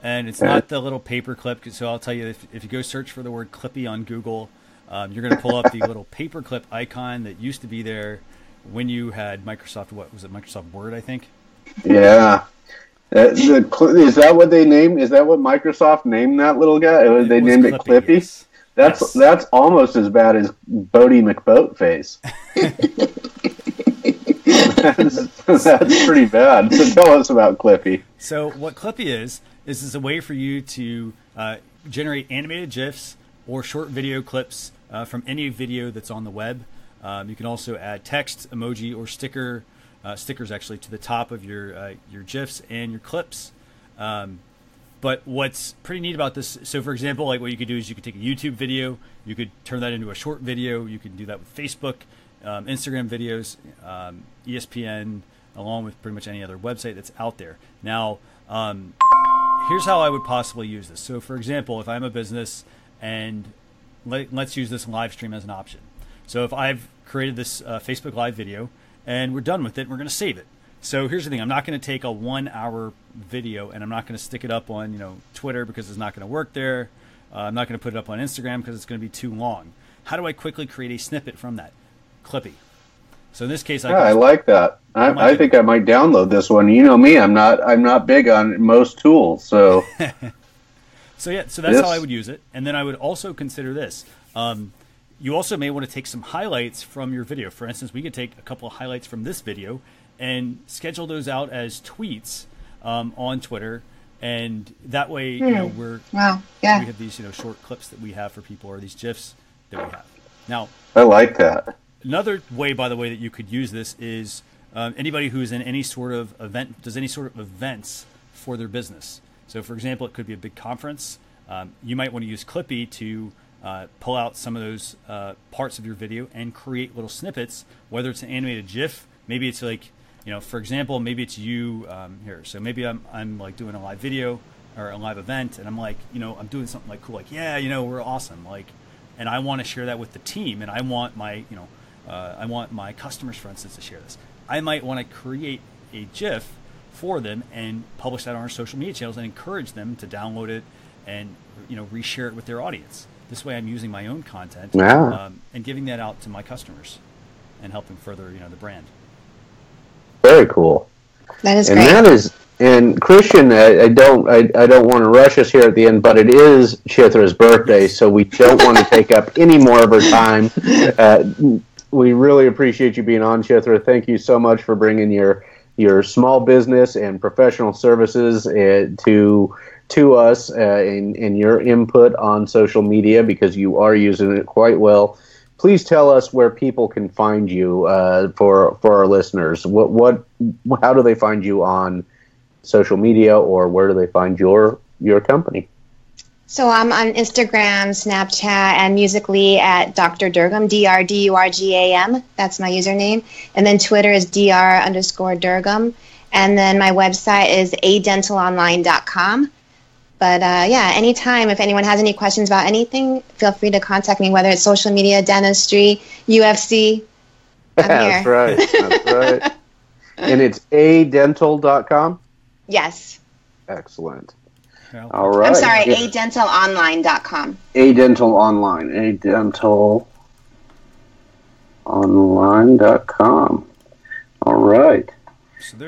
and it's not the little paper clip. So I'll tell you, if you go search for the word Clippy on Google, you're going to pull up the little paper clip icon that used to be there when you had Microsoft. What was it? Microsoft Word, I think. Yeah. Is that what they named? Is that what Microsoft named that little guy? They named it Clippy. Yes. That's almost as bad as Bodie McBoatface. that's pretty bad. So tell us about Clippy. So what Clippy is a way for you to generate animated GIFs or short video clips from any video that's on the web. You can also add text, emoji, or stickers actually to the top of your GIFs and your clips. But what's pretty neat about this, so for example, like what you could do is you could take a YouTube video, you could turn that into a short video, you can do that with Facebook, Instagram videos, ESPN, along with pretty much any other website that's out there. Now, here's how I would possibly use this. So for example, if I'm a business and let's use this live stream as an option. So if I've created this Facebook Live video and we're done with it. And we're going to save it. So here's the thing. I'm not going to take a 1 hour video and I'm not going to stick it up on, Twitter because it's not going to work there. I'm not going to put it up on Instagram because it's going to be too long. How do I quickly create a snippet from that? Clippy. So in this case, I like that. I think I might download this one. You know me, I'm not big on most tools, so. So that's how I would use it. And then I would also consider this. You also may want to take some highlights from your video. For instance, we could take a couple of highlights from this video and schedule those out as tweets on Twitter, and that way, we have these short clips that we have for people, or these GIFs that we have. Now, I like that. Another way, by the way, that you could use this is anybody who's in any sort of event, does any sort of events for their business. So, for example, it could be a big conference. You might want to use Clippy to pull out some of those parts of your video and create little snippets, whether it's an animated GIF, maybe it's like, for example, maybe it's you here. So maybe I'm like doing a live video or a live event, and I'm like, I'm doing something like cool, like, we're awesome, like, and I want to share that with the team, and I want my customers, for instance, to share this. I might want to create a GIF for them and publish that on our social media channels and encourage them to download it and reshare it with their audience. This way, I'm using my own content and giving that out to my customers and helping further the brand. Very cool. That is great. And Christian, I don't want to rush us here at the end, but it is Chitra's birthday, so we don't want to take up any more of her time. We really appreciate you being on, Chitra. Thank you so much for bringing your small business and professional services to us and your input on social media, because you are using it quite well. Please tell us where people can find you for our listeners. How do they find you on social media, or where do they find your company? So I'm on Instagram, Snapchat, and Musical.ly at Dr. Durgam, DRDURGAM. That's my username. And then Twitter is dr_Durgam. And then my website is adentalonline.com. But anytime, if anyone has any questions about anything, feel free to contact me, whether it's social media, dentistry, UFC. I'm here. That's right. And it's adental.com? Yes. Excellent. All right. I'm sorry, adentalonline.com. adentalonline.com. All right.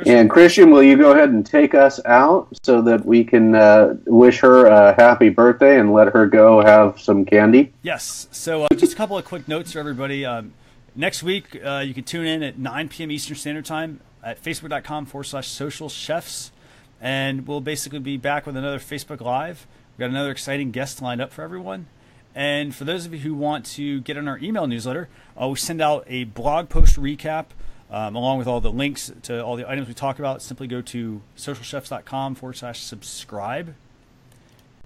And Christian, will you go ahead and take us out so that we can wish her a happy birthday and let her go have some candy? Yes. So just a couple of quick notes for everybody. Next week, you can tune in at 9 p.m. Eastern Standard Time at facebook.com/social chefs. And we'll basically be back with another Facebook Live. We've got another exciting guest lined up for everyone. And for those of you who want to get on our email newsletter, we send out a blog post recap along with all the links to all the items we talk about. Simply go to socialchefs.com/subscribe.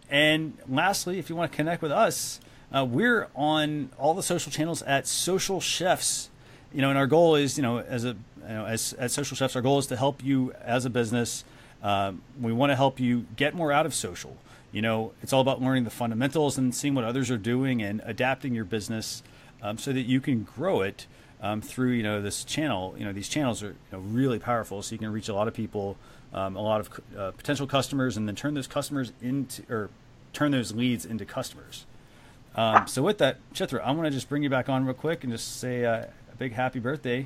And lastly, if you want to connect with us, we're on all the social channels at Social Chefs. And our goal is, as Social Chefs, our goal is to help you as a business. We want to help you get more out of social. It's all about learning the fundamentals and seeing what others are doing and adapting your business so that you can grow it through this channel. These channels are really powerful, so you can reach a lot of people, a lot of potential customers, and then turn those leads into customers. So with that, Chitra, I want to just bring you back on real quick and just say a big happy birthday.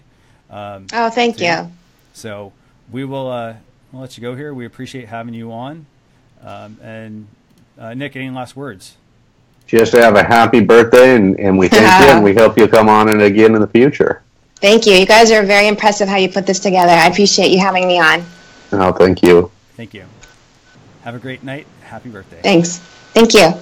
Thank you. So we will. I'll let you go here. We appreciate having you on. And Nick, any last words? Just have a happy birthday, and we thank you, and we hope you'll come on again in the future. Thank you. You guys are very impressive how you put this together. I appreciate you having me on. Oh, thank you. Thank you. Have a great night. Happy birthday. Thanks. Thank you.